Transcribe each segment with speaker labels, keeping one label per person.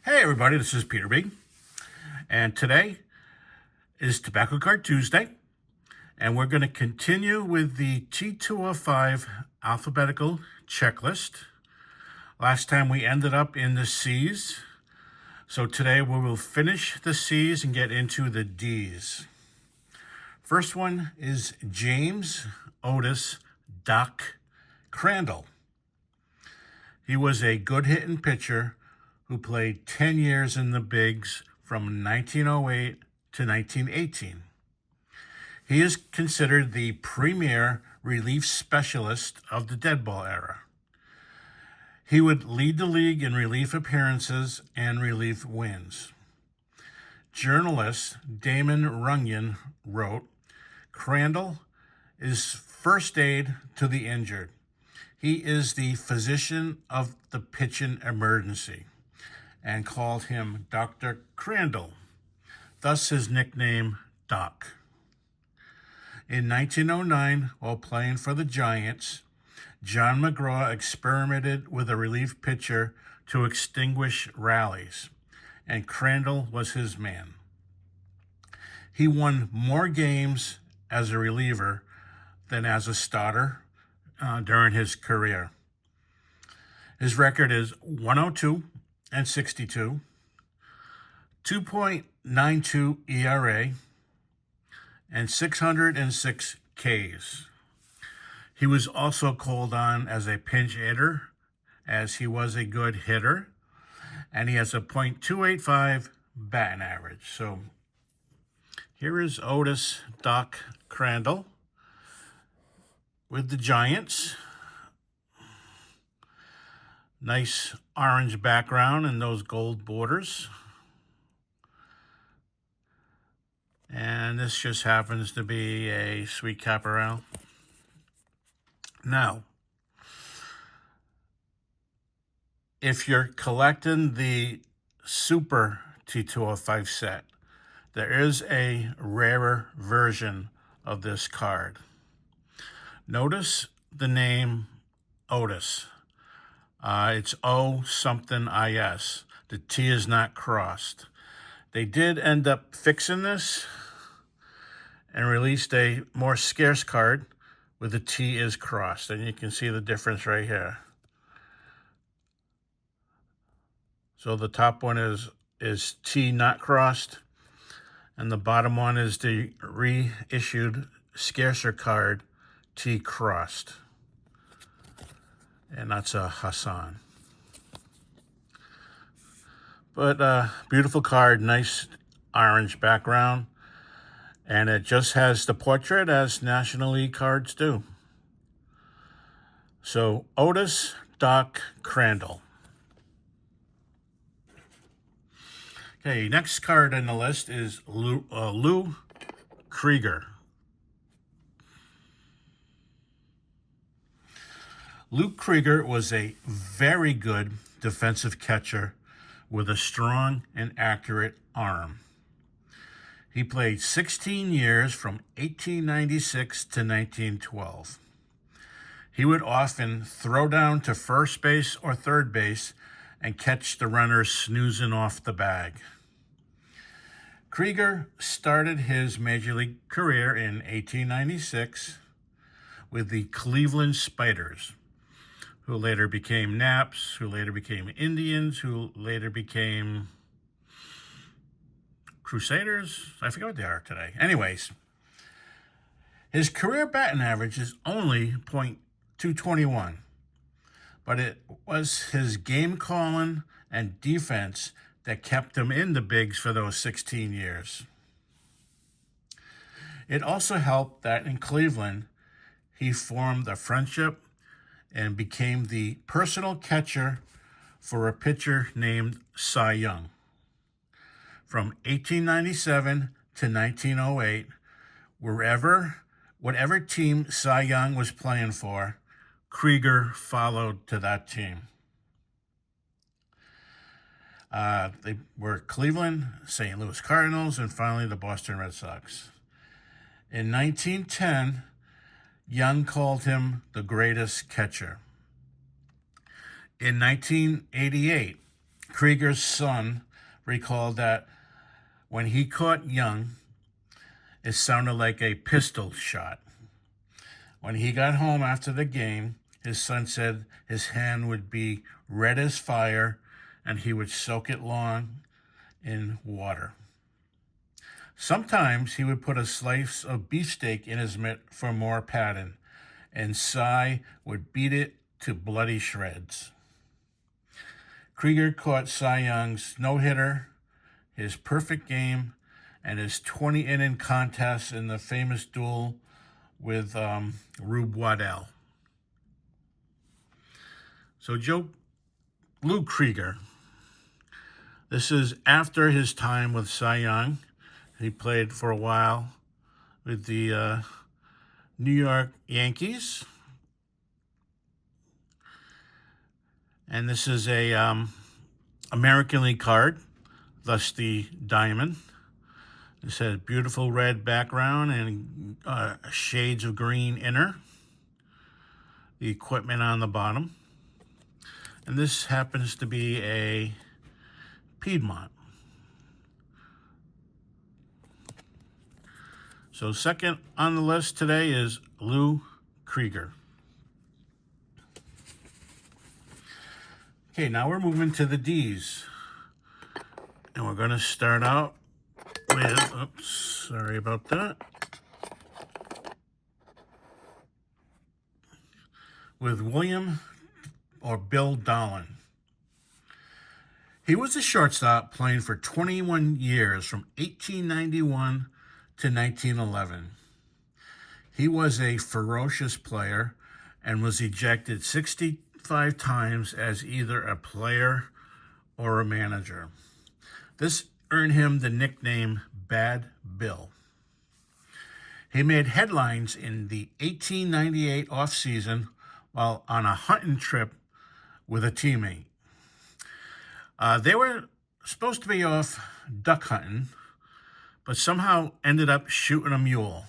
Speaker 1: Hey everybody, this is Peter B. And today is Tobacco Card Tuesday. And we're going to continue with the T205 alphabetical checklist. Last time we ended up in the C's. So today we will finish the C's and get into the D's. First one is James Otis Doc Crandall. He was a good hitting pitcher who played 10 years in the bigs from 1908 to 1918. He is considered the premier relief specialist of the dead ball era. He would lead the league in relief appearances and relief wins. Journalist Damon Runyon wrote, "Crandall is first aid to the injured. He is the physician of the pitching emergency," and called him Dr. Crandall, thus his nickname Doc. In 1909, while playing for the Giants, John McGraw experimented with a relief pitcher to extinguish rallies, and Crandall was his man. He won more games as a reliever than as a starter during his career. His record is 102 and 62, 2.92 ERA, and 606 Ks. He was also called on as a pinch hitter, as he was a good hitter, and he has a .285 batting average. So here is Otis Doc Crandall with the Giants. Nice orange background and those gold borders. And this just happens to be a sweet caporal. Now, if you're collecting the Super T205 set, there is a rarer version of this card. Notice the name Otis. It's O something IS. The T is not crossed. They did end up fixing this and released a more scarce card where the T is crossed. And you can see the difference right here. So the top one is T not crossed, and the bottom one is the reissued scarcer card, T crossed. And that's a Hassan. But beautiful card, nice orange background. And it just has the portrait as National League cards do. So Otis Doc Crandall. Okay, next card on the list is Lou Krieger. Lou Krieger was a very good defensive catcher with a strong and accurate arm. He played 16 years from 1896 to 1912. He would often throw down to first base or third base and catch the runners snoozing off the bag. Krieger started his major league career in 1896 with the Cleveland Spiders, who later became Naps, who later became Indians, who later became Crusaders. I forget what they are today. Anyways, his career batting average is only .221, but it was his game calling and defense that kept him in the bigs for those 16 years. It also helped that in Cleveland, he formed a friendship and became the personal catcher for a pitcher named Cy Young. From 1897 to 1908, whatever team Cy Young was playing for, Krieger followed to that team. They were Cleveland, St. Louis Cardinals, and finally the Boston Red Sox. In 1910, Young called him the greatest catcher. In 1988, Krieger's son recalled that when he caught Young, it sounded like a pistol shot. When he got home after the game, his son said his hand would be red as fire and he would soak it long in water. Sometimes he would put a slice of beefsteak in his mitt for more padding, and Cy would beat it to bloody shreds. Krieger caught Cy Young's no-hitter, his perfect game, and his 20-inning contest in the famous duel with Rube Waddell. So Lou Krieger, this is after his time with Cy Young. He played for a while with the New York Yankees. And this is a American League card, thus the diamond. This has beautiful red background and shades of green inner. The equipment on the bottom. And this happens to be a Piedmont. So second on the list today is Lou Krieger. Okay, now we're moving to the D's. And we're going to start out with, oops, sorry about that. With William or Bill Dahlen. He was a shortstop playing for 21 years from 1891 to 1911. He was a ferocious player and was ejected 65 times as either a player or a manager. This earned him the nickname Bad Bill. He made headlines in the 1898 offseason while on a hunting trip with a teammate. They were supposed to be off duck hunting, but somehow ended up shooting a mule,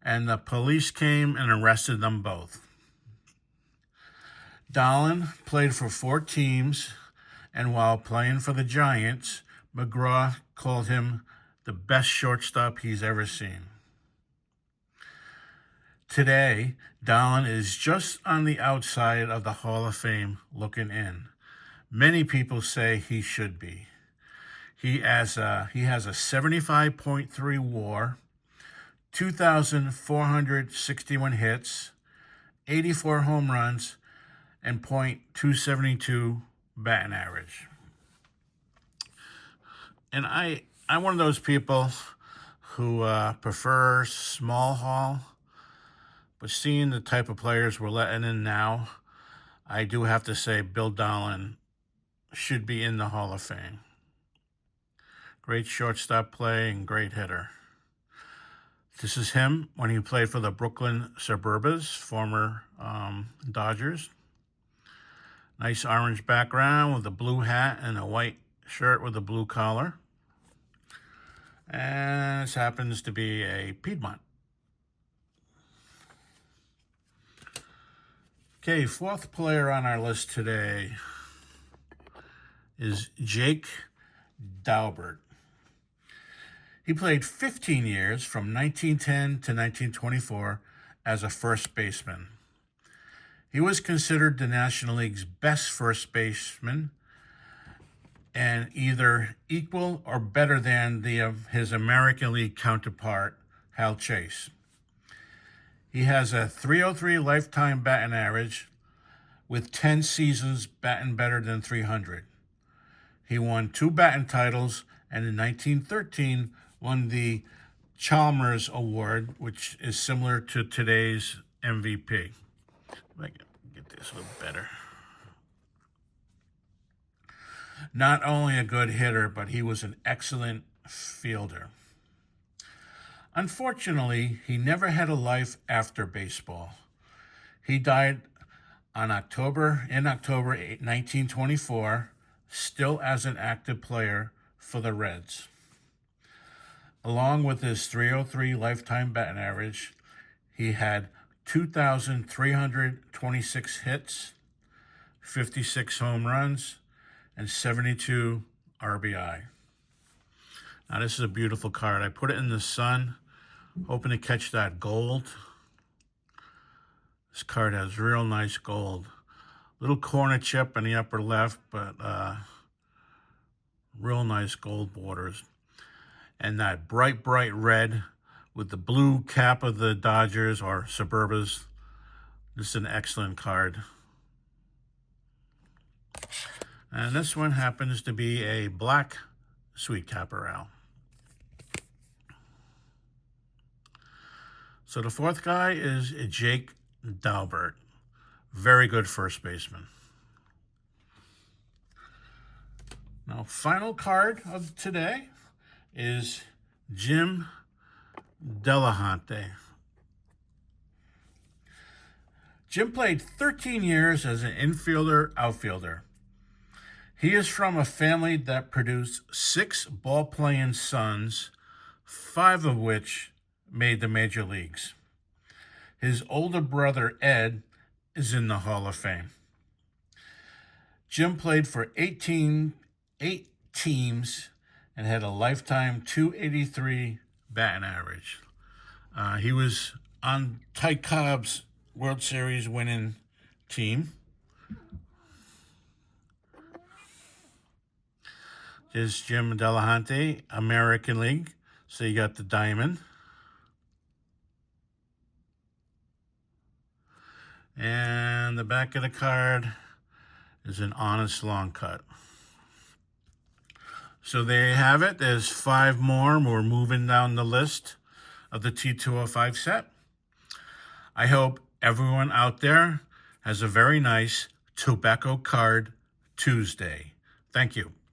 Speaker 1: and the police came and arrested them both. Dahlen played for 4 teams, and while playing for the Giants, McGraw called him the best shortstop he's ever seen. Today, Dahlen is just on the outside of the Hall of Fame looking in. Many people say he should be. He has a 75.3 WAR, 2,461 hits, 84 home runs, and .272 batting average. And I'm one of those people who prefer small hall, but seeing the type of players we're letting in now, I do have to say Bill Dahlen should be in the Hall of Fame. Great shortstop play and great hitter. This is him when he played for the Brooklyn Suburbans, former Dodgers. Nice orange background with a blue hat and a white shirt with a blue collar. And this happens to be a Piedmont. Okay, fourth player on our list today is Jake Daubert. He played 15 years from 1910 to 1924 as a first baseman. He was considered the National League's best first baseman and either equal or better than his American League counterpart, Hal Chase. He has a .303 lifetime batting average with 10 seasons batting better than .300. He won 2 batting titles and in 1913 won the Chalmers Award, which is similar to today's MVP. If I can get this a little better. Not only a good hitter, but he was an excellent fielder. Unfortunately, he never had a life after baseball. He died in October 1924, still as an active player for the Reds. Along with his .303 lifetime batting average, he had 2,326 hits, 56 home runs, and 72 RBI. Now this is a beautiful card. I put it in the sun, hoping to catch that gold. This card has real nice gold. Little corner chip in the upper left, but real nice gold borders. And that bright red with the blue cap of the Dodgers or Suburbas. This is an excellent card. And this one happens to be a black Sweet Caporal. So the fourth guy is Jake Dalbert. Very good first baseman. Now, final card of today is Jim Delahanty. Jim played 13 years as an infielder, outfielder. He is from a family that produced 6 ball-playing sons, 5 of which made the major leagues. His older brother, Ed, is in the Hall of Fame. Jim played for 8 teams and had a lifetime .283 batting average. He was on Ty Cobb's World Series winning team. Here's Jim Delahanty, American League. So you got the diamond. And the back of the card is an honest long cut. So there you have it. There's 5 more. We're moving down the list of the T205 set. I hope everyone out there has a very nice Tobacco Card Tuesday. Thank you.